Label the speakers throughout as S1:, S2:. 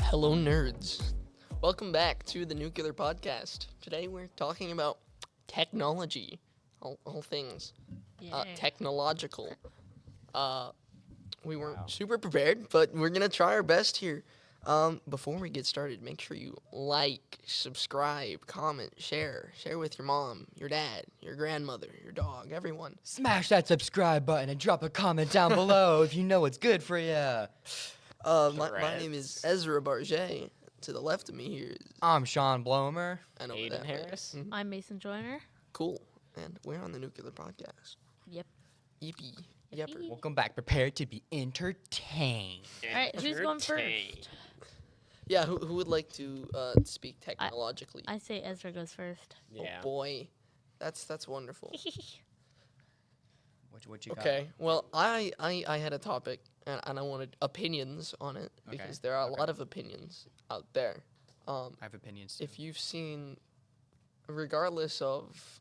S1: Hello, nerds. Welcome back to the Nuclear Podcast. Today we're talking about technology, all things technological. We weren't super prepared, but we're gonna try our best here. Before we get started, make sure you like, subscribe, comment, share with your mom, your dad, your grandmother, your dog, everyone.
S2: Smash that subscribe button and drop a comment down below if you know what's good for you.
S1: My name is Ezra Barget. To the left of me here is
S2: I'm Sean Blomer.
S1: and over
S3: Aiden
S1: that way-
S3: Harris.
S1: Mhm.
S4: I'm Mason Joyner.
S1: Cool. And we're on the Nuclear Podcast.
S4: Yep.
S1: Yippee.
S4: Yippee.
S1: Yepper.
S2: Welcome back. Prepare to be entertained.
S4: All right, who's going first?
S1: Yeah, who would like to speak technologically?
S4: I say Ezra goes first.
S3: Yeah.
S1: Oh boy, that's wonderful.
S2: What you got?
S1: Okay, well I had a topic and I wanted opinions on it because there are a lot of opinions out there.
S2: I have opinions too.
S1: If you've seen, regardless of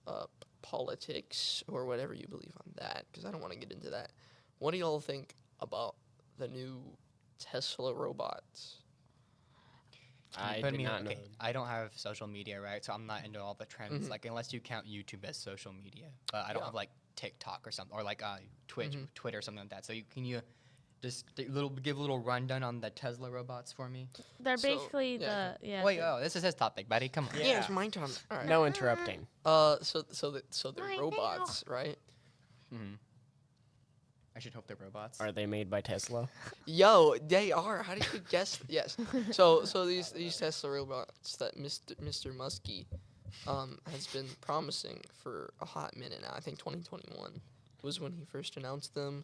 S1: politics or whatever you believe on that, because I don't want to get into that. What do y'all think about the new Tesla robots?
S3: I
S2: Put
S3: did
S2: me
S3: not
S2: on-
S3: know.
S2: I don't have social media, right? So I'm not into all the trends.
S1: Mhm.
S2: Like, unless you count YouTube as social media. But I don't
S1: Yeah.
S2: have, like, TikTok or something. Or, like, Twitch,
S1: Mhm.
S2: Twitter, or something like that. So can you just give a little rundown on the Tesla robots for me?
S4: They're
S1: So,
S4: basically
S1: yeah,
S4: the
S2: Wait, this is his topic, buddy. Come on.
S1: Yeah, it's my turn. All right.
S3: No interrupting.
S1: So they're
S4: I know.
S1: robots, right?
S2: Mm-hmm. I should hope they're robots.
S3: Are they made by Tesla?
S1: Yo, they are. How did you guess? Yes. So these Tesla robots that Mr. Muskie has been promising for a hot minute now. I think 2021 was when he first announced them.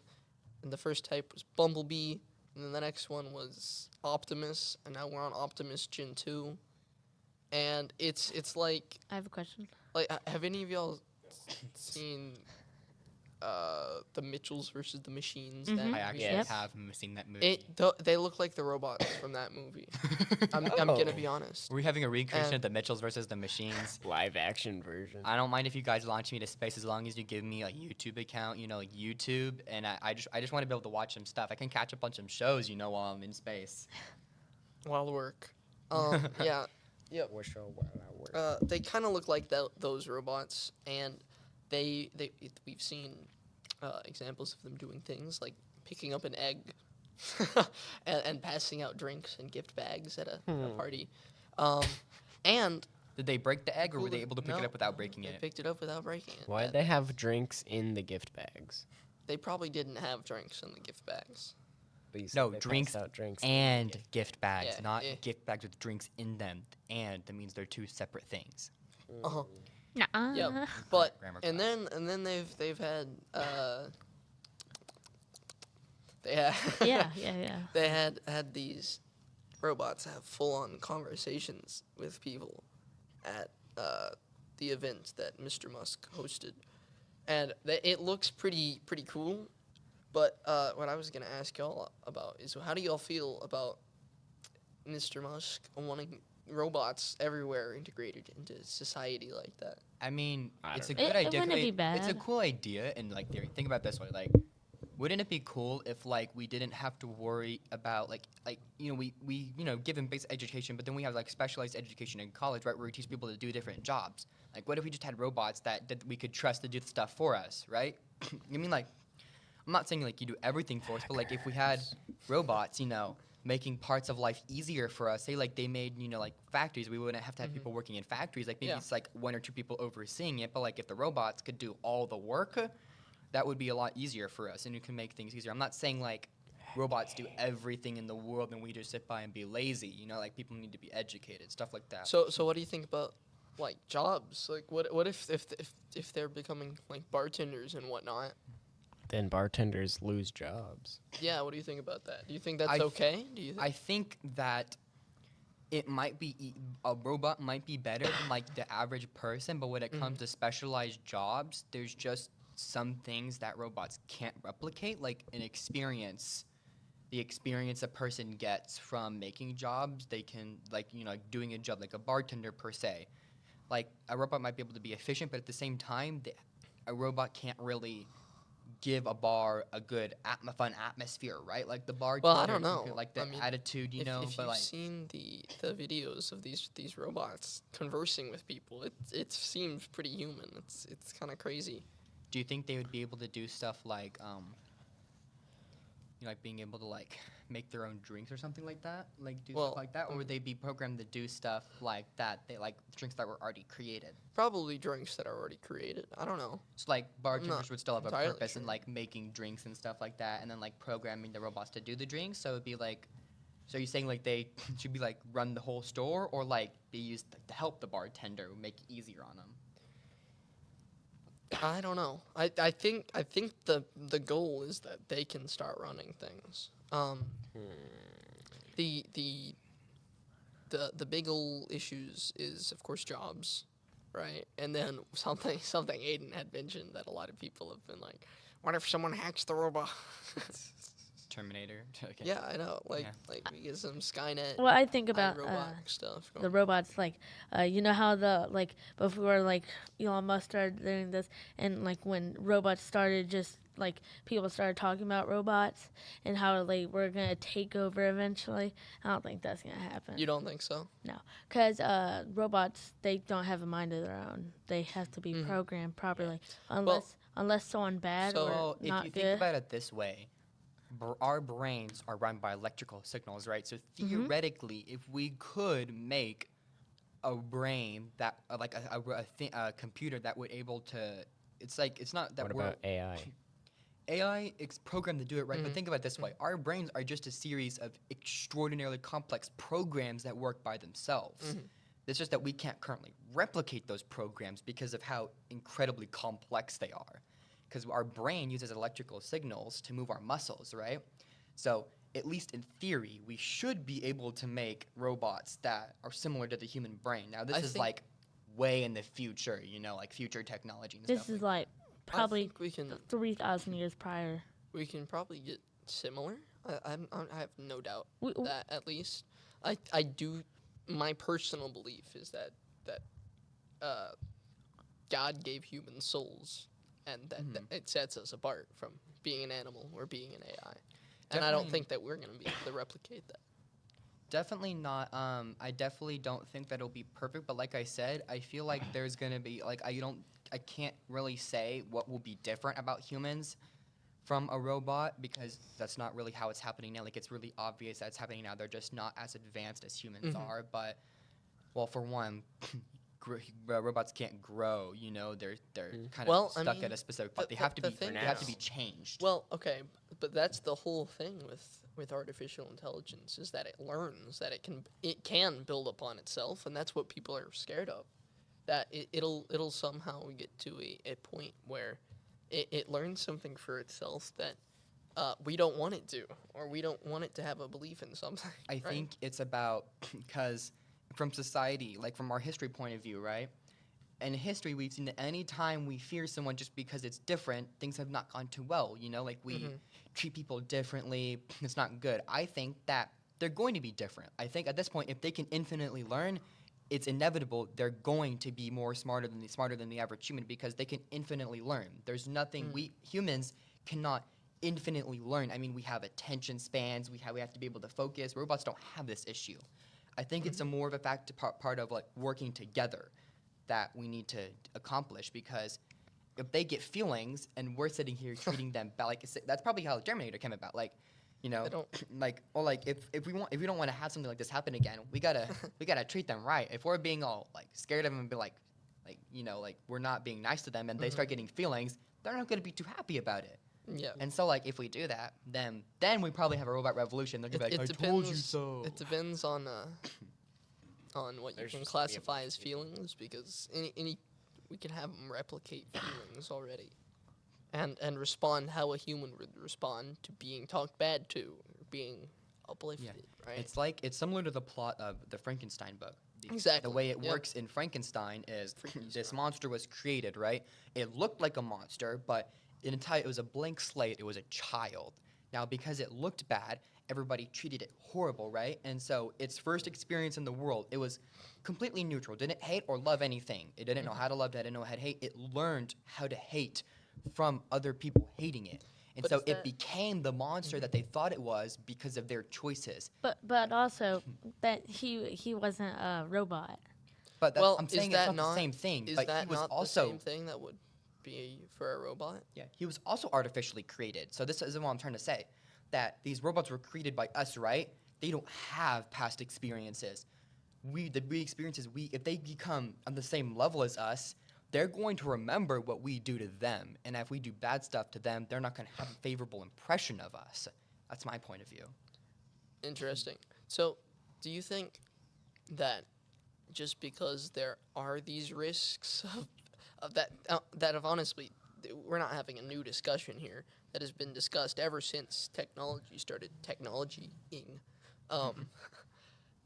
S1: And the first type was Bumblebee, and then the next one was Optimus, and now we're on Optimus Gen 2. And it's like
S4: I have a question.
S1: have any of y'all seen the Mitchells versus the Machines?
S4: Mhm.
S1: That
S2: I
S1: movie?
S2: actually
S4: Yep.
S2: have seen that movie.
S1: They look like the robots from that movie. I'm gonna be honest.
S2: Were we having a recreation
S1: And-
S2: of the Mitchells versus the Machines?
S3: Live action version.
S2: I don't mind if you guys launch me to space as long as you give me a YouTube account, like YouTube, and I just want to be able to watch some stuff. I can catch up on some shows, while I'm in space.
S1: Wild work. Yeah. Yep.
S3: We're sure while I work.
S1: They kind of look like those robots, and we've seen examples of them doing things like picking up an egg and passing out drinks and gift bags at a party. And
S2: Did they break the egg, or were they
S1: Cool.
S2: able to pick
S1: No,
S2: it up without breaking
S1: they
S2: it?
S1: picked it up without breaking it.
S3: Why did they have drinks in the gift bags?
S1: They probably didn't have drinks in the gift bags.
S3: But you said
S2: No,
S3: they passed
S2: drinks
S3: out drinks
S2: And gift bags,
S1: Yeah,
S2: not
S1: yeah.
S2: gift bags with drinks in them. And that means they're two separate things.
S1: Uh-huh.
S4: Nuh-uh.
S1: Yep. But
S2: Grammar
S1: and
S2: class.
S1: then they've had they had
S4: Yeah.
S1: they had these robots have full on conversations with people at the event that Mr. Musk hosted, and it looks pretty cool. But what I was gonna ask y'all about is how do y'all feel about Mr. Musk wanting robots everywhere integrated into society like that?
S2: I mean,
S3: I
S2: it's a
S3: don't
S2: good
S4: know. It
S2: idea.
S4: wouldn't be
S2: It's a
S4: bad.
S2: cool idea, and think about it this way: wouldn't it be cool if we didn't have to worry about we give them basic education, but then we have specialized education in college, right, where we teach people to do different jobs. What if we just had robots that we could trust to do the stuff for us, right? I mean, I'm not saying you do everything for us, but if we had robots, making parts of life easier for us. Say they made factories, we wouldn't have to have people working in factories. Maybe
S1: Yeah.
S2: it's one or two people overseeing it. But if the robots could do all the work, that would be a lot easier for us, and it can make things easier. I'm not saying robots do everything in the world and we just sit by and be lazy. People need to be educated, stuff like that.
S1: So what do you think about jobs? What if they're becoming bartenders and whatnot?
S3: then bartenders lose jobs.
S1: Yeah, what do you think about that? Do you think that's
S2: I th-
S1: okay? Do you?
S2: I think that it might be a robot might be better than like the average person, but when it comes to specialized jobs, there's just some things that robots can't replicate, like an experience. The experience a person gets from making jobs, they can like doing a job like a bartender per se. Like a robot might be able to be efficient, but at the same time, a robot can't really give a bar a good fun atmosphere, right? Like the bartender,
S1: Well, I don't know.
S2: like the
S1: I mean,
S2: attitude,
S1: if
S2: but
S1: you've
S2: like
S1: seen the videos of these robots conversing with people, it seems pretty human. It's kind of crazy.
S2: do you think they would be able to do stuff like like being able to like make their own drinks or something like that, like do
S1: Well,
S2: stuff like that, or would they be programmed to do stuff like that? They like drinks that were already created.
S1: Probably drinks that are already created. I don't know.
S2: So like bartenders
S1: not
S2: would still have a
S1: entirely
S2: purpose in
S1: sure.
S2: like making drinks and stuff like that, and then like programming the robots to do the drinks. So it'd be like, so you're saying like they should be like run the whole store, or like be used to help the bartender make it easier on them?
S1: I don't know. I think the goal is that they can start running things. The big old issues is of course jobs, right? And then something Aiden had mentioned that a lot of people have been like, what if someone hacks the robot?
S2: Terminator. Okay.
S1: Yeah, I know. Like
S2: Yeah.
S1: we get some Skynet.
S4: Well, I think about
S1: robot stuff.
S4: the robots, like, you know how before like Elon Musk started doing this, and like when robots started, just like people started talking about robots and how like we're gonna take over eventually. I don't think that's gonna happen.
S1: You don't think so?
S4: Because robots, they don't have a mind of their own. They have to be programmed properly, unless someone bad
S1: So-
S4: or
S2: Well, if
S4: not
S2: you
S4: good.
S2: think about it this way, our brains are run by electrical signals, right? So theoretically, if we could make a brain that, like a computer that would able to, it's not that
S3: What
S2: we're
S3: about AI?
S2: AI is programmed to do it right, but think about it this way: our brains are just a series of extraordinarily complex programs that work by themselves. It's just that we can't currently replicate those programs because of how incredibly complex they are. Because our brain uses electrical signals to move our muscles, right? So, at least in theory, we should be able to make robots that are similar to the human brain. Now, this
S1: I
S2: is
S1: think-
S2: like way in the future, like future technology and
S4: This
S2: stuff.
S4: is like
S1: I
S4: probably
S1: think we can
S4: 3,000 years prior.
S1: probably get similar. I have no doubt
S4: We-
S1: that at least I do. My personal belief is that God gave humans souls, and that it sets us apart from being an animal or being an AI. And I don't
S2: Definitely-
S1: think that we're gonna be able to replicate that.
S2: Definitely not. I definitely don't think that it'll be perfect. But like I said, I feel like there's gonna be like I can't really say what will be different about humans from a robot because that's not really how it's happening now. Like it's really obvious that it's happening now. They're just not as advanced as humans are. But well, for one, robots can't grow. They're kind of
S1: Well, I
S2: stuck
S1: mean,
S2: at a specific.
S1: the-
S2: They have to
S1: the
S2: be.
S1: thing
S2: They have to
S1: is-
S2: be changed.
S1: Well, okay, but that's the whole thing with artificial intelligence is that it learns that it can build upon itself, and that's what people are scared of. That it'll somehow get to a point where it learns something for itself that we don't want it to, or we don't want it to have a belief in something.
S2: I
S1: right?
S2: think it's about because from society, like from our history point of view, right? In history, we've seen that any time we fear someone just because it's different, things have not gone too well. Like we treat people differently. It's not good. I think that they're going to be different. I think at this point, if they can infinitely learn, it's inevitable they're going to be smarter than the average human because they can infinitely learn. There's nothing we humans cannot infinitely learn. I mean, we have attention spans. We have to be able to focus. Robots don't have this issue. I think it's a more of a part of like working together that we need to accomplish because if they get feelings and we're sitting here treating them bad, like that's probably how the Terminator came about. Like,
S1: don't-
S2: if we don't want to have something like this happen again, we gotta treat them right. If we're being all like scared of them and be like we're not being nice to them and they start getting feelings, they're not gonna be too happy about it.
S1: Yeah.
S2: And so like if we do that, then we probably have a robot revolution. They're gonna be like, I told you so.
S1: It depends on what
S3: There's
S1: you can
S3: just
S1: classify as feelings, because any we can have them replicate feelings already. and respond how a human would respond to being talked bad to, or being uplifted, right?
S2: It's similar to the plot of the Frankenstein book.
S1: Exactly,
S2: The way it
S1: yep.
S2: works in Frankenstein is this
S1: Frankenstein.
S2: monster was created, right? It looked like a monster, but it was a blank slate. It was a child. Now, because it looked bad, everybody treated it horrible, right? And so its first experience in the world, it was completely neutral. Didn't hate or love anything. It didn't know how to love, didn't know how to hate. It learned how to hate from other people hating it. And
S1: But
S2: so
S1: is
S2: it
S1: that-
S2: became the monster that they thought it was because of their choices.
S4: But also that he wasn't a robot.
S2: But
S1: Well,
S2: I'm
S1: is
S2: saying
S1: that
S2: it's not
S1: not-
S2: the same thing.
S1: Is
S2: But
S1: that
S2: he was
S1: not
S2: also
S1: the same thing that would be for a robot?
S2: Yeah, he was also artificially created. So this is what I'm trying to say, that these robots were created by us, right? They don't have past experiences. If they become on the same level as us, they're going to remember what we do to them. And if we do bad stuff to them, they're not going to have a favorable impression of us. That's my point of view.
S1: Interesting. So, do you think that just because there are these risks of that have honestly, we're not having a new discussion here, that has been discussed ever since technology started technologying.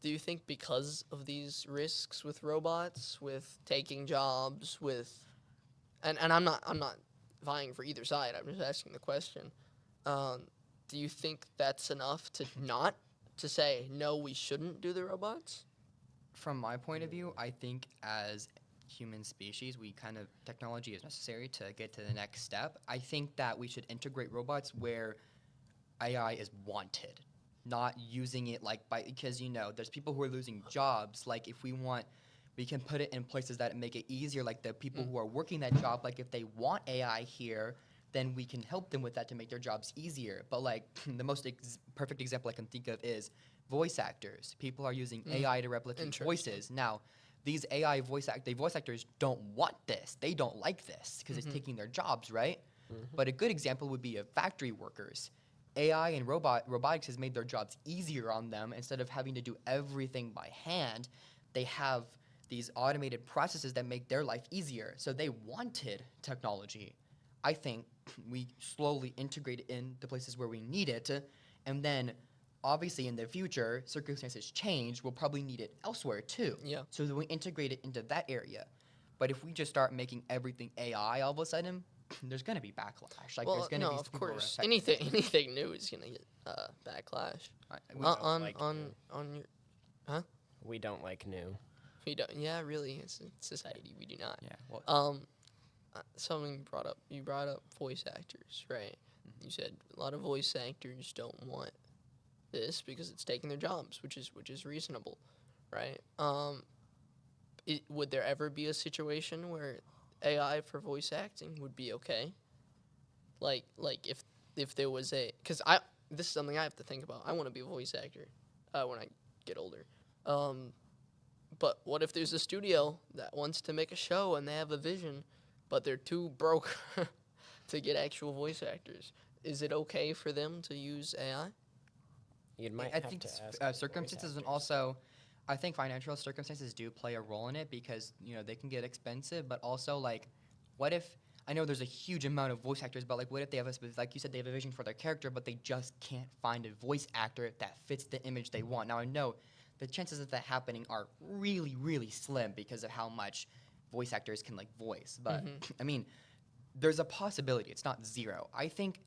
S1: Do you think because of these risks with robots, with taking jobs, and I'm not vying for either side, I'm just asking the question. Do you think that's enough to say no, we shouldn't do the robots?
S2: From my point of view, I think as human species, technology is necessary to get to the next step. I think that we should integrate robots where AI is wanted, not using it because there's people who are losing jobs. Like if we can put it in places that make it easier, like the people who are working that job. Like if they want AI here, then we can help them with that to make their jobs easier. But like the most perfect example I can think of is voice actors. People are using AI to replicate voices. Now, these AI voice actors don't want this. They don't like this because it's taking their jobs, right? But a good example would be of factory workers. AI and robotics has made their jobs easier on them. Instead of having to do everything by hand, they have these automated processes that make their life easier. So they wanted technology. I think we slowly integrate it into places where we need it, and then obviously in the future, circumstances change, we'll probably need it elsewhere too.
S1: Yeah.
S2: So that we integrate it into that area. But if we just start making everything AI all of a sudden, there's going to be backlash. Like,
S1: Well,
S2: there's going to
S1: no,
S2: be
S1: of
S2: people who are
S1: course,
S2: affected.
S1: anything new is gonna get backlash.
S3: We don't
S1: On
S3: like
S1: on
S3: new.
S1: on your
S3: We don't like new.
S1: we don't. Yeah, really, it's a society we do not.
S2: Yeah. Well,
S1: Something you brought up voice actors, right? You said a lot of voice actors don't want this because it's taking their jobs, which is reasonable, right? Would there ever be a situation where AI for voice acting would be okay? Like if there was because this is something I have to think about. I want to be a voice actor when I get older. But what if there's a studio that wants to make a show and they have a vision, but they're too broke to get actual voice actors? Is it okay for them to use AI?
S3: You might
S2: I
S3: have
S2: think
S3: to ask the voice
S2: circumstances and
S3: actors.
S2: also, I think financial circumstances do play a role in it because they can get expensive. But also, like, what if I know there's a huge amount of voice actors, but like, what if they have like you said, they have a vision for their character, but they just can't find a voice actor that fits the image they want? Now I know the chances of that happening are really, really slim because of how much voice actors can like voice. But I mean, there's a possibility. It's not zero. I think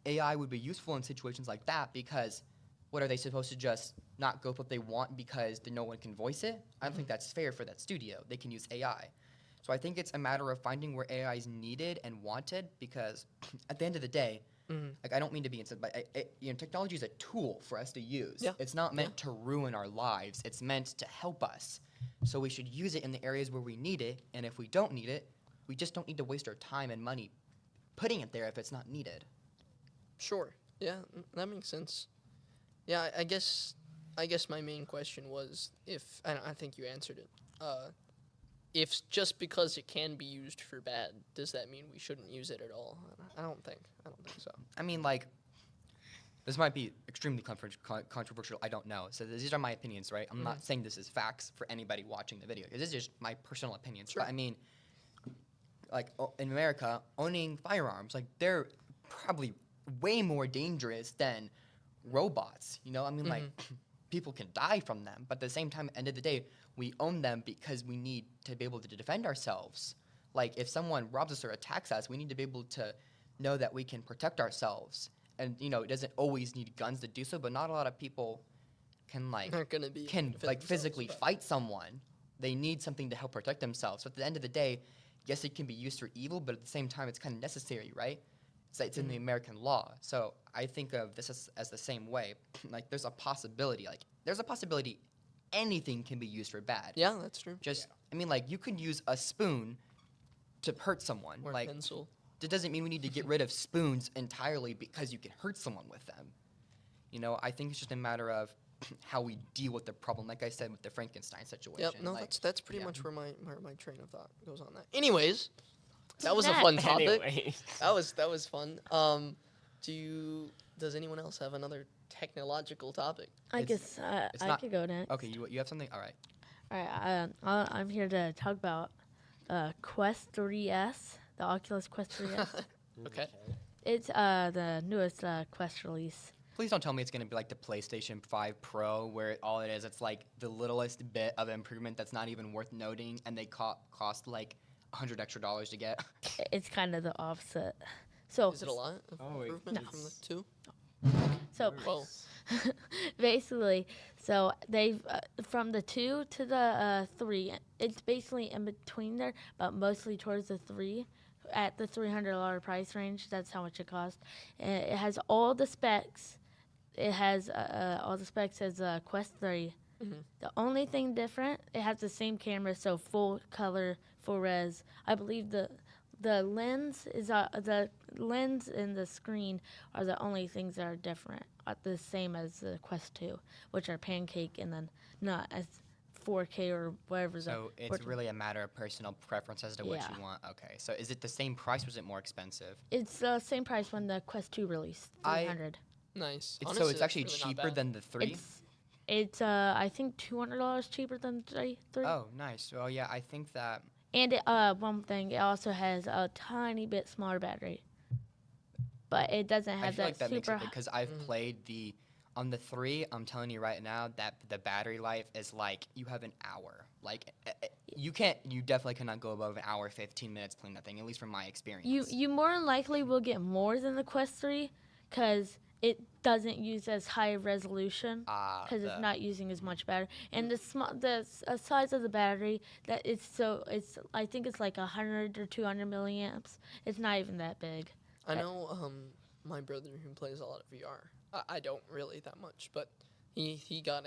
S2: AI would be useful in situations like that because what are they supposed to just not go with what they want because no one can voice it? I don't think that's fair for that studio. They can use AI. So I think it's a matter of finding where AI is needed and wanted because at the end of the day, like I don't mean to be insensitive, but technology is a tool for us to use.
S1: Yeah.
S2: It's not meant to ruin our lives. It's meant to help us. So we should use it in the areas where we need it, and if we don't need it, we just don't need to waste our time and money putting it there if it's not needed.
S1: Sure. Yeah, that makes sense. Yeah, I guess my main question was if, and I think you answered it. If just because it can be used for bad, does that mean we shouldn't use it at all? I don't think so.
S2: I mean, like, this might be extremely controversial. I don't know. So these are my opinions, right? I'm not saying this is facts for anybody watching the video. This is just my personal opinions.
S1: Sure.
S2: But I mean, in America, owning firearms, like they're probably way more dangerous than robots. You know, I mean, like people can die from them, but at the same time, at the end of the day, we own them because we need to be able to defend ourselves. Like if someone robs us or attacks us, we need to be able to know that we can protect ourselves. And you know, it doesn't always need guns to do so, but not a lot of people can
S1: Aren't gonna be
S2: can
S1: defend
S2: like
S1: themselves,
S2: physically
S1: but-
S2: fight someone. They need something to help protect themselves. So at the end of the day, yes, it can be used for evil, but at the same time, it's kind of necessary, right? It's in the American law. So I think of this as the same way. Like there's a possibility. Anything can be used for bad.
S1: Yeah, that's true.
S2: I mean, like you could use a spoon to hurt someone.
S1: Or
S2: like
S1: a pencil.
S2: that doesn't mean we need to get rid of spoons entirely because you can hurt someone with them. You know, I think it's just a matter of how we deal with the problem. Like I said with the Frankenstein situation.
S1: Yep. No,
S2: like,
S1: that's pretty
S2: yeah.
S1: much where my train of thought goes on that. Anyways, that was a fun topic.
S3: Anyway.
S1: That was fun. Does anyone else have another technological topic?
S4: I
S2: It's-
S4: guess
S2: it's
S4: I
S2: not-
S4: could go next.
S2: Okay, you have something? All right.
S4: All right, I'm here to talk about Quest 3S, the Oculus Quest 3S.
S1: Okay.
S4: It's the newest Quest release.
S2: Please don't tell me it's going to be like the PlayStation 5 Pro, where all it is, it's like the littlest bit of improvement that's not even worth noting, and they cost like $100 extra to get.
S4: It's kind of the opposite. So
S1: Is it a lot of
S3: Oh, wait,
S1: improvement
S4: No.
S1: from the two?
S4: so
S1: Well,
S4: basically, so they've from the 2 to the 3. It's basically in between there, but mostly towards the 3. At the $300 price range, that's how much it costs. And it has all the specs. It has all the specs as Quest 3. The only thing different, it has the same camera, so full color, full res. I believe the lens is the lens and the screen are the only things that are different. The same as the Quest 2, which are pancake and then not as 4K or whatever.
S2: So it's
S4: 14.
S2: really a matter of personal preference as to what
S4: Yeah.
S2: you want. Okay, so is it the same price or is it more expensive?
S4: It's the same price when the Quest 2 released,
S2: I-
S4: 300.
S1: nice.
S2: So
S1: Honestly,
S2: it's
S1: that's
S2: actually
S1: really not
S2: cheaper
S1: bad.
S2: than the 3?
S4: It's I think $200 cheaper than the 3.
S2: Oh, nice. Well, yeah, I think that
S4: And it, one thing, it also has a tiny bit smaller battery, but it doesn't
S2: I
S4: have
S2: feel
S4: that
S2: like that makes
S4: super.
S2: it because I've played on the 3. I'm telling you right now that the battery life is like you have an hour. Like you definitely cannot go above an hour, 15 minutes playing that thing. At least from my experience.
S4: You more than likely will get more than the Quest 3 because it doesn't use as high resolution because it's not using as much battery. And the size of the battery that it's I think it's like 100 or 200 milliamps. It's not even that big.
S1: I know my brother who plays a lot of VR. I don't really that much, but he got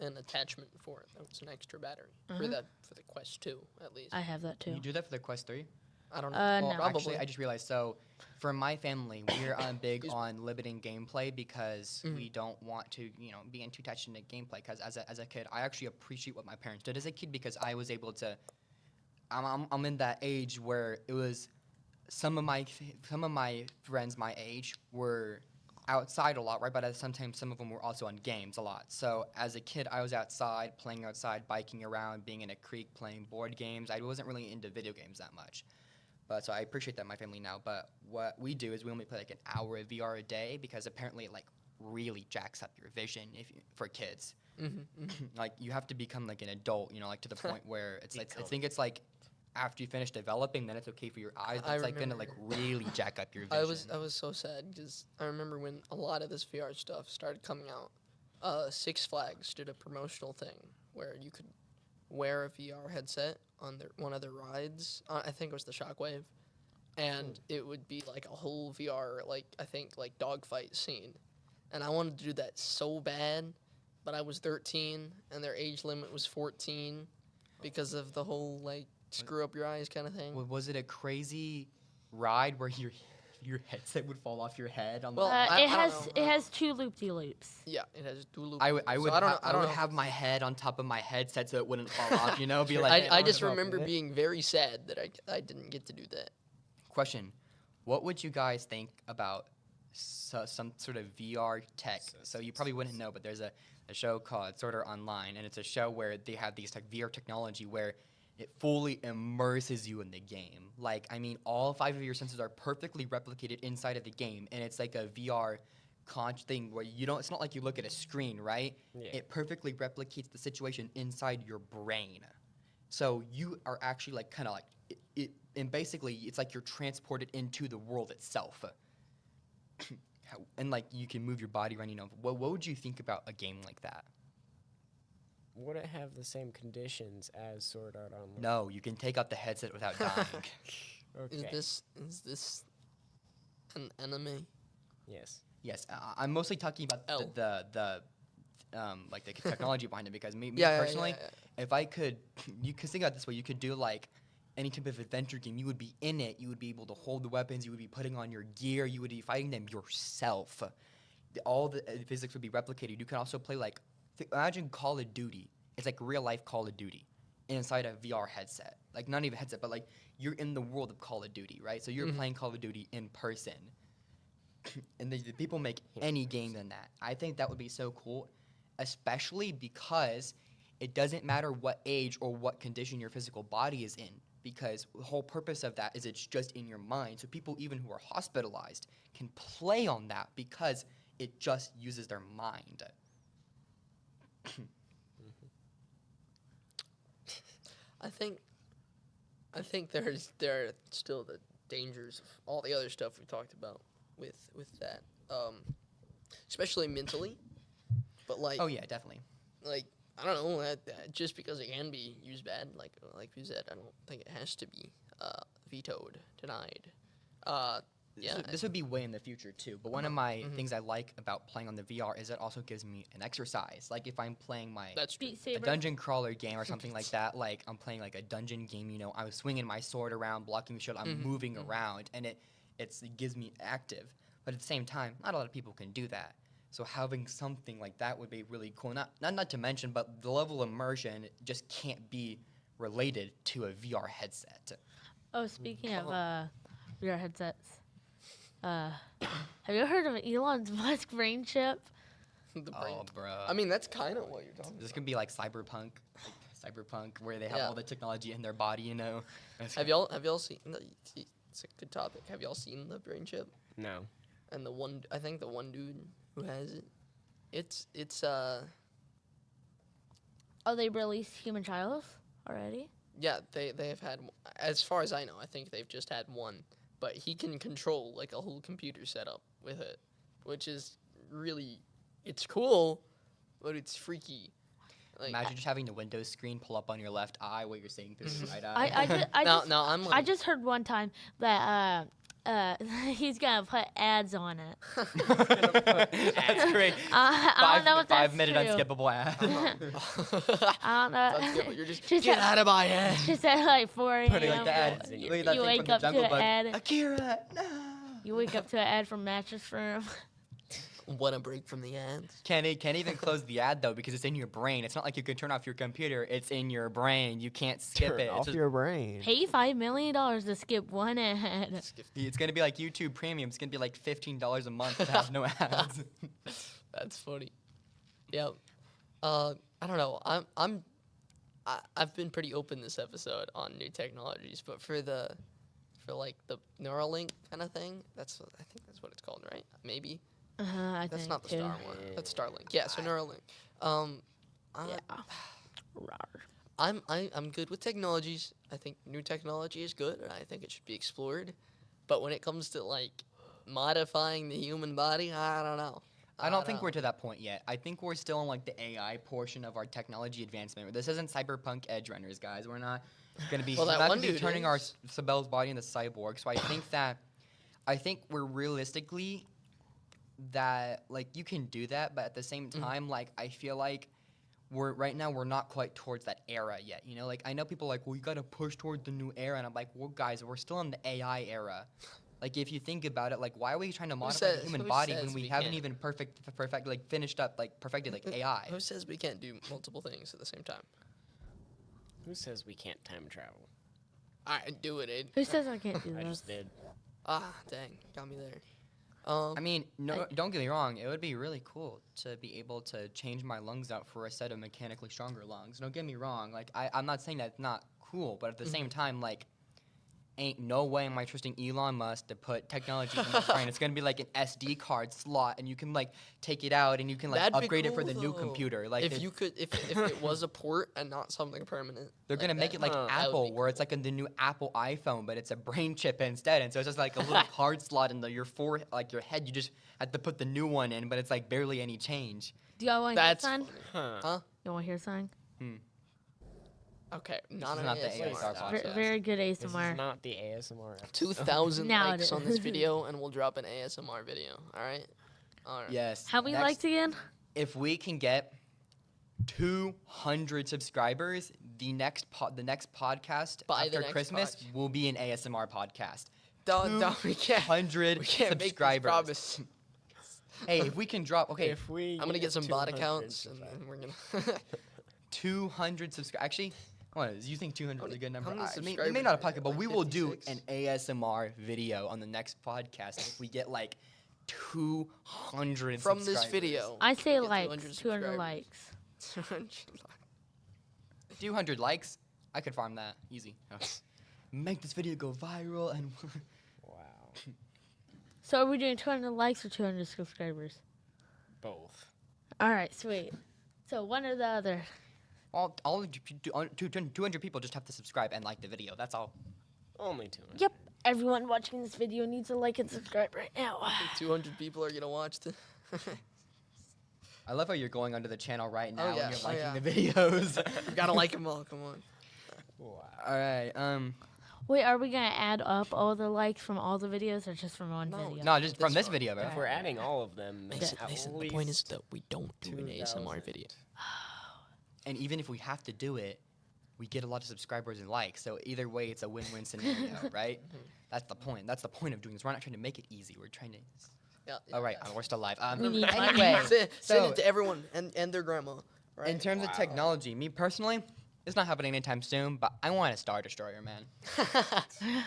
S1: an attachment for it. That was an extra battery for the Quest 2 at least.
S4: I have that too.
S2: You do that for the Quest 3?
S1: I don't know.
S4: No.
S1: Probably.
S2: Actually, I just realized. So, for my family, we're big on limiting gameplay because we don't want to, being too attached into gameplay. Because as a kid, I actually appreciate what my parents did as a kid because I was able to. I'm in that age where it was some of my friends my age were outside a lot, right? But sometimes some of them were also on games a lot. So as a kid, I was outside, playing outside, biking around, being in a creek, playing board games. I wasn't really into video games that much. But so I appreciate that in my family now. But what we do is we only play like an hour of VR a day because apparently it like really jacks up your vision for kids. Like you have to become like an adult, like to the point where it's like I think it's like after you finish developing, then it's okay for your eyes. But it's like gonna like really jack up your vision.
S1: I was so sad because I remember when a lot of this VR stuff started coming out. Six Flags did a promotional thing where you could wear a VR headset on one of their rides. I think it was the Shockwave, and it would be like a whole VR like dogfight scene, and I wanted to do that so bad, but I was 13 and their age limit was 14 because of the whole like screw up your eyes kind of thing.
S2: Was it a crazy ride where your headset would fall off your head? On
S1: Well,
S2: the
S1: I don't know.
S4: It has 2 loop-de-loops.
S1: Yeah, it has dual loop.
S2: I would
S1: I don't know.
S2: have my head on top of my headset so it wouldn't fall off. Be like.
S1: I just remember being very sad that I didn't get to do that.
S2: Question: what would you guys think about some sort of VR tech? So you probably wouldn't know, but there's a show called Sword Art Online, and it's a show where they have these like VR technology where it fully immerses you in the game. Like, I mean, all 5 of your senses are perfectly replicated inside of the game, and it's like a VR thing where you don't. It's not like you look at a screen, right?
S3: Yeah.
S2: It perfectly replicates the situation inside your brain. So you are actually like kind of like and basically it's like you're transported into the world itself. And like you can move your body around. What would you think about a game like that?
S3: Would it have the same conditions as Sword Art Online?
S2: No, you can take out the headset without dying.
S3: Okay.
S1: Is this an anime?
S3: Yes.
S2: Yes, I'm mostly talking about
S1: L.
S2: the like the technology behind it because me
S1: Yeah,
S2: personally,
S1: yeah.
S2: if I could, you could think about it this way, you could do like any type of adventure game. You would be in it. You would be able to hold the weapons. You would be putting on your gear. You would be fighting them yourself. All the physics would be replicated. You can also play like imagine Call of Duty. It's like real life Call of Duty inside a VR headset. Like not even headset, but like you're in the world of Call of Duty, right? So you're playing Call of Duty in person. And the people make any game than that. I think that would be so cool, especially because it doesn't matter what age or what condition your physical body is in, because the whole purpose of that is it's just in your mind. So people even who are hospitalized can play on that because it just uses their mind.
S1: I think there are still the dangers of all the other stuff we talked about with that, especially mentally. But like,
S2: Oh yeah, definitely.
S1: like I don't know, just because it can be used bad, like you said, I don't think it has to be vetoed, denied. Yeah,
S2: This would be way in the future too. But one of my things I like about playing on the VR is it also gives me an exercise. Like if I'm playing my
S1: that's true.
S4: Beat
S2: a
S4: Saber.
S2: dungeon crawler game or something like that, like I'm playing like a dungeon game, I was swinging my sword around, blocking the shield, I'm moving around, and it gives me active. But at the same time, not a lot of people can do that. So having something like that would be really cool. Not to mention, but the level of immersion just can't be related to a VR headset.
S4: Oh, speaking of VR headsets, have you heard of Elon Musk brain chip?
S1: The brain.
S2: Oh, bro.
S1: I mean, that's kind of what you're talking
S2: This
S1: about.
S2: could be like cyberpunk, where they have
S1: Yeah.
S2: all the technology in their body.
S1: Have y'all seen? It's a good topic. Have y'all seen the brain chip?
S3: No.
S1: And I think the one dude who has it, it's
S4: Oh, they released human trials already?
S1: yeah, they have had, as far as I know, I think they've just had one, but he can control like a whole computer setup with it, which is really, it's cool, but it's freaky. Like,
S2: Imagine just having the Windows screen pull up on your left eye while you're seeing through your right eye.
S1: I'm like,
S4: I just heard one time that he's gonna put ads on it.
S2: That's great.
S4: I don't know if that's
S2: 5-minute
S4: true.
S2: unskippable ad.
S4: I don't know.
S1: That's good. You're just
S4: Just
S1: get
S4: at-
S1: out of my head.
S4: Just at like 4 a.m.
S2: Putting like the ad.
S3: You-
S2: Look at that
S4: you
S2: thing
S4: wake
S2: from the
S4: up to
S2: Jungle
S4: an
S2: Book.
S4: ad.
S2: Akira, no.
S4: You wake up to an ad from Mattress Firm.
S1: Want a break from the ads?
S2: Can't even close the ad though because it's in your brain. It's not like you can turn off your computer. It's in your brain. You can't skip
S3: Turn
S2: it.
S3: off
S2: It's,
S3: your brain.
S4: Pay $5 million to skip one ad.
S2: it's gonna be like YouTube Premium. It's gonna be like $15 a month to have no ads.
S1: That's funny. Yeah. I don't know. I've been pretty open this episode on new technologies, but for like the Neuralink kind of thing, I think that's what it's called, right? Maybe.
S4: I
S1: That's
S4: think
S1: not the
S4: too.
S1: Star one. That's Starlink. Yeah, so Neuralink.
S4: Yeah. Rawr.
S1: I'm good with technologies. I think new technology is good, and I think it should be explored. But when it comes to like modifying the human body, I don't know.
S2: I don't think we're to that point yet. I think we're still on like the AI portion of our technology advancement. This isn't cyberpunk edge runners, guys. We're not gonna be,
S1: Well,
S2: we're
S1: that
S2: not
S1: one
S2: gonna be
S1: dude
S2: turning our
S1: is.
S2: Sabelle's body into cyborg. So I think we're realistically that like you can do that, but at the same time, like I feel like we're not quite towards that era yet. Like I know people are like, well, you gotta push toward the new era, and I'm like, well, guys, we're still in the AI era. Like if you think about it, like why are we trying to modify the human
S1: who
S2: body
S1: says
S2: when we
S1: we
S2: haven't
S1: can't?
S2: even perfected like AI?
S1: Who says we can't do multiple things at the same time?
S3: Who says we can't time travel?
S1: All right, do it, Aid.
S4: Who says I can't do
S3: I
S4: this?
S3: just did.
S1: Ah, dang, got me there.
S2: I mean, no, don't get me wrong. It would be really cool to be able to change my lungs out for a set of mechanically stronger lungs. Don't get me wrong. Like, I'm not saying that's not cool, but at the same time, like, ain't no way am I trusting Elon Musk to put technology in my brain. It's gonna be like an SD card slot, and you can like take it out and you can like
S1: That'd be
S2: upgrade it for
S1: cool,
S2: the new
S1: though.
S2: computer. Like,
S1: if you could, if it was a port and not something permanent,
S2: they're gonna make it like
S1: that would
S2: Apple,
S1: be
S2: where it's like the new Apple iPhone, but it's a brain chip instead, and so it's just like a little card slot in your forehead, like your head. You just have to put the new one in, but it's like barely any change.
S4: Do y'all want to hear
S1: That's
S4: something?
S3: Huh.
S1: huh?
S4: You want to hear something?
S1: Okay,
S2: This
S1: not
S2: is
S1: an
S2: not the
S1: ASMR.
S2: ASMR podcast.
S4: Very good
S3: This
S4: ASMR.
S3: is not the ASMR episode.
S1: 2,000
S4: Now it
S1: likes on
S4: is.
S1: this video, and we'll drop an ASMR video. All right. All right.
S2: Yes.
S4: How many
S2: next-
S4: likes again?
S2: If we can get 200 subscribers, the next podcast
S1: By the
S2: after
S1: next
S2: Christmas
S1: pod.
S2: will be an ASMR podcast.
S1: Don't we can't.
S2: 100
S1: We can't make this
S2: subscribers.
S1: promise.
S2: Hey, if we can drop, okay,
S3: If we
S1: I'm gonna get some bot
S3: 200
S1: accounts, and
S3: subscribers.
S1: we're gonna.
S2: 200 subscribers. Actually, hold on, you think 200 is a good number?
S1: how many
S2: It may
S1: subscribers
S2: not
S1: are
S2: apply,
S1: there,
S2: but
S1: like
S2: we will do
S1: 56?
S2: an ASMR video on the next podcast if we get like 200
S1: From this
S2: subscribers.
S1: video.
S4: I say
S1: Get
S4: like
S1: 200
S4: 200 likes.
S2: 200 likes, I could farm that easy. Make this video go viral and
S3: Wow.
S4: So are we doing 200 likes or 200 subscribers?
S3: Both.
S4: All right, sweet. So one or the other.
S2: all 200 people just have to subscribe and like the video. That's all.
S3: Only 200.
S4: Yep. Everyone watching this video needs to like and subscribe right now.
S1: 200 people are gonna watch the.
S2: I love how you're going onto the channel right now
S1: yeah,
S2: and you're
S1: oh,
S2: liking
S1: yeah.
S2: the videos.
S1: You gotta like them all. Come on.
S3: Wow.
S2: All right.
S4: Wait, are we gonna add up all the likes from all the videos or just from one
S1: No,
S4: video?
S2: No, just from
S1: That's
S2: this
S1: fine.
S2: video, bro.
S3: If we're adding all of them,
S1: Mason,
S3: at
S1: Mason, the
S3: least
S1: point is that we don't do an ASMR
S3: 2,000.
S1: video.
S2: And even if we have to do it, we get a lot of subscribers and likes. So either way, it's a win-win scenario, right? That's the point. That's the point of doing this. We're not trying to make it easy. We're trying to.
S1: Yeah.
S2: Oh right, we're still live.
S4: We need money.
S2: Anyway,
S1: Send
S2: so
S1: it to everyone and their grandma. Right?
S2: in terms of
S3: Wow.
S2: technology, me personally, it's not happening anytime soon. But I want a Star Destroyer, man.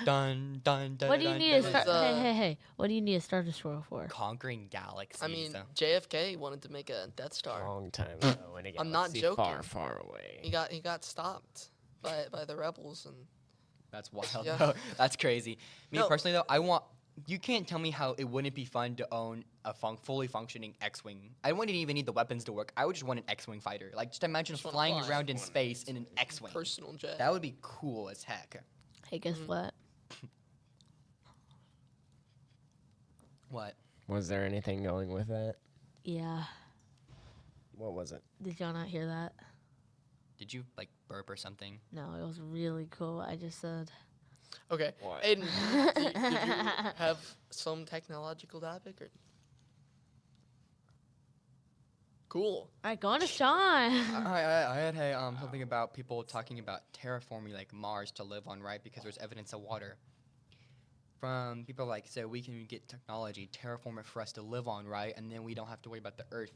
S2: Dun dun dun.
S4: What do you
S2: dun,
S4: need a
S2: dun,
S4: star?
S2: dun.
S4: Hey! What do you need a Star Destroyer for?
S2: Conquering galaxies.
S1: I mean,
S2: so.
S1: JFK wanted to make a Death
S3: a
S1: Star.
S3: long time ago in a
S1: I'm not
S3: galaxy
S1: joking.
S3: far, far away.
S1: He got stopped by the rebels, and
S2: That's wild.
S1: Yeah.
S2: Though. That's crazy. Me
S1: No.
S2: personally, though, I want. You can't tell me how it wouldn't be fun to own a fully functioning X-wing. I wouldn't even need the weapons to work. I would just want an X-wing fighter. Like, just imagine
S1: Just wanna
S2: flying
S1: fly.
S2: around in space in an X-wing.
S1: personal jet.
S2: That would be cool as heck.
S4: Hey, guess what?
S2: What?
S3: Was there anything going with that?
S4: Yeah.
S3: What was it?
S4: Did y'all not hear that?
S2: Did you like burp or something?
S4: No, it was really cool. I just said.
S1: Okay,
S3: What?
S1: Aiden, did you have some technological topic or? Cool.
S4: All right, go on to Sean.
S2: I had something about people talking about terraforming like Mars to live on, right? Because there's evidence of water. From people like, so we can get technology, terraform it for us to live on, right? And then we don't have to worry about the Earth,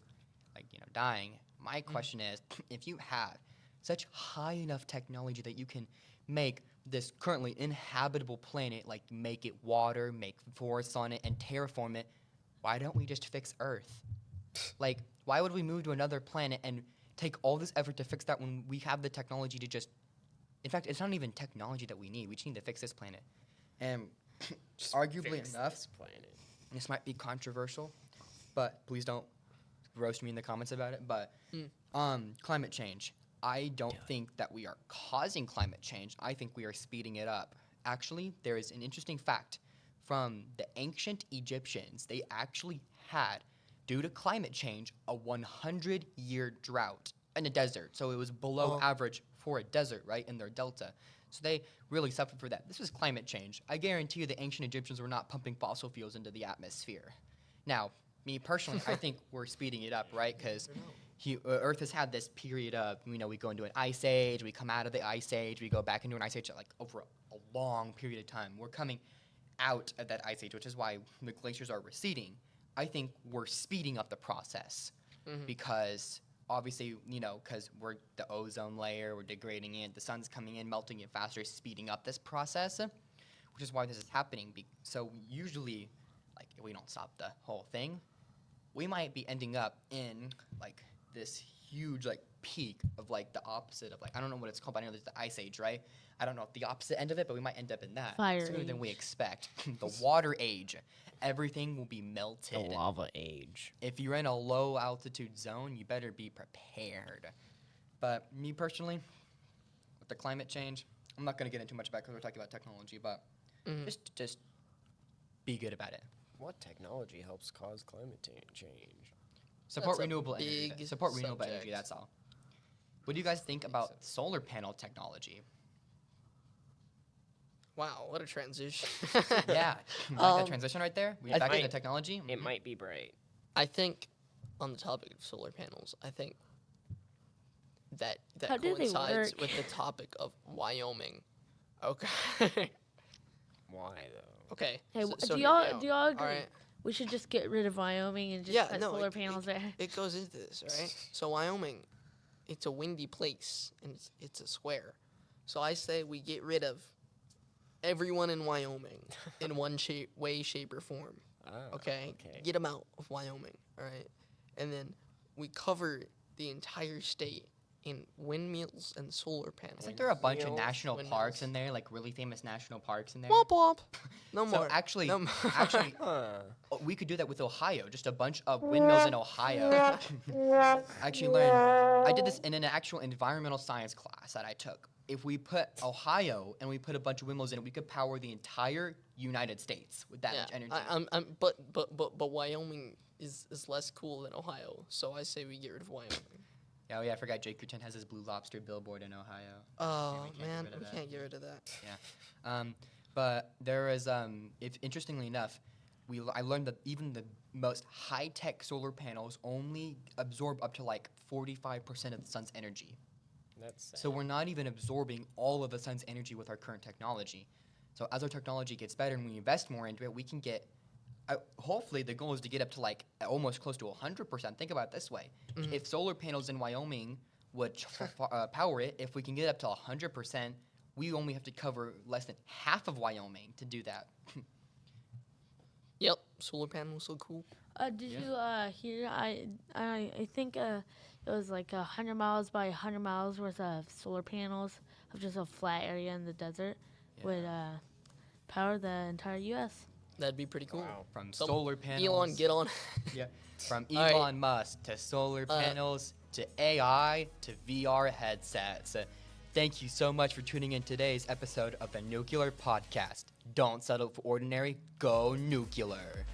S2: like, dying. My question is, if you have such high enough technology that you can make this currently inhabitable planet, like make it water, make forests on it, and terraform it, why don't we just fix Earth? Like, why would we move to another planet and take all this effort to fix that when we have the technology to just... In fact, it's not even technology that we need. We just need to fix this planet. And
S3: Just
S2: arguably
S3: fix
S2: enough,
S3: this planet.
S2: this might be controversial, but please don't roast me in the comments about it. But climate change. I don't think that we are causing climate change. I think we are speeding it up. Actually, there is an interesting fact from the ancient Egyptians. They actually had, due to climate change, a 100-year drought in a desert. So it was below average for a desert, right, in their delta. So they really suffered for that. This was climate change. I guarantee you the ancient Egyptians were not pumping fossil fuels into the atmosphere. Now, me personally, I think we're speeding it up, right? Because Earth has had this period of, we go into an ice age, we come out of the ice age, we go back into an ice age like over a long period of time. We're coming out of that ice age, which is why the glaciers are receding. I think we're speeding up the process because obviously, because we're the ozone layer, we're degrading it, the sun's coming in, melting it faster, speeding up this process, which is why this is happening. So usually like if we don't stop the whole thing, we might be ending up in like this huge like peak of like the opposite of like I don't know what it's called, but I know there's the ice age, right? I don't know the opposite end of it, but we might end up in that
S4: Fire
S2: sooner than we
S4: age.
S2: expect. The water age, everything will be
S3: The
S2: melted.
S3: lava age.
S2: If you're in a low altitude zone, you better be prepared. But me personally, with the climate change, I'm not gonna get into much about because we're talking about technology, but
S1: Mhm.
S2: just be good about it.
S3: What technology helps cause climate change?
S2: Support
S1: That's a
S2: renewable energy.
S1: big
S2: Support renewable energy.
S1: subject.
S2: That's all. What do you guys think
S1: Big
S2: about
S1: subject.
S2: solar panel technology?
S1: Wow, what a transition.
S2: Yeah, you like that transition right there. We
S1: I
S2: back
S3: think-
S2: into technology.
S3: It
S2: Mhm.
S3: might be bright.
S1: I think on the topic of solar panels, I think that
S4: How do they
S1: coincides
S4: work?
S1: with the topic of Wyoming. Okay.
S3: Why though?
S1: Okay.
S4: Hey,
S1: so- so
S4: do
S1: hear me
S4: y'all
S1: out.
S4: do y'all
S1: All
S4: agree?
S1: right.
S4: We should just get rid of Wyoming and just
S1: Yeah,
S4: put
S1: no,
S4: solar
S1: it-
S4: panels there.
S1: It goes into this, right? So Wyoming, it's a windy place and it's a square. So I say we get rid of everyone in Wyoming in one way, shape, or form.
S3: Oh,
S1: Okay?
S3: okay.
S1: Get them out of Wyoming, all right? And then we cover the entire state in windmills and solar panels.
S2: Isn't there a bunch of
S3: Windmills,
S2: national
S1: windmills.
S2: parks in there, like really famous national parks in there?
S1: Womp womp. No
S2: So
S1: more.
S2: actually,
S1: No more.
S2: actually,
S3: Huh.
S2: we could do that with Ohio. Just a bunch of windmills in Ohio. I actually learned. I did this in an actual environmental science class that I took. If we put Ohio and we put a bunch of windmills in it, we could power the entire United States with that
S1: yeah,
S2: much energy.
S1: but Wyoming is less cool than Ohio, so I say we get rid of Wyoming.
S2: Oh yeah, I forgot Jake Curtin has his Blue Lobster billboard in Ohio.
S1: Oh
S2: we can't get
S1: man,
S2: rid of
S1: we
S2: that.
S1: can't get rid of that.
S2: But there is, if interestingly enough, I learned that even the most high-tech solar panels only absorb up to like 45% of the sun's energy.
S3: That's sad.
S2: So we're not even absorbing all of the sun's energy with our current technology. So as our technology gets better and we invest more into it, we can get. Hopefully, the goal is to get up to like almost close to 100%. Think about it this way:
S1: Mhm.
S2: if solar panels in Wyoming would power it, if we can get up to 100%, we only have to cover less than half of Wyoming to do that.
S1: Yep, solar panels so cool.
S4: Did
S2: Yeah.
S4: you hear? I think it was like 100 miles by 100 miles worth of solar panels of just a flat area in the desert would power the entire U.S.
S1: That'd be pretty cool.
S3: Wow.
S2: From
S1: So,
S2: solar panels.
S1: Elon, get on.
S2: Yeah. From
S1: All right.
S2: Elon Musk to solar panels to AI to VR headsets. Thank you so much for tuning in today's episode of the Nuclear Podcast. Don't settle for ordinary, go nuclear.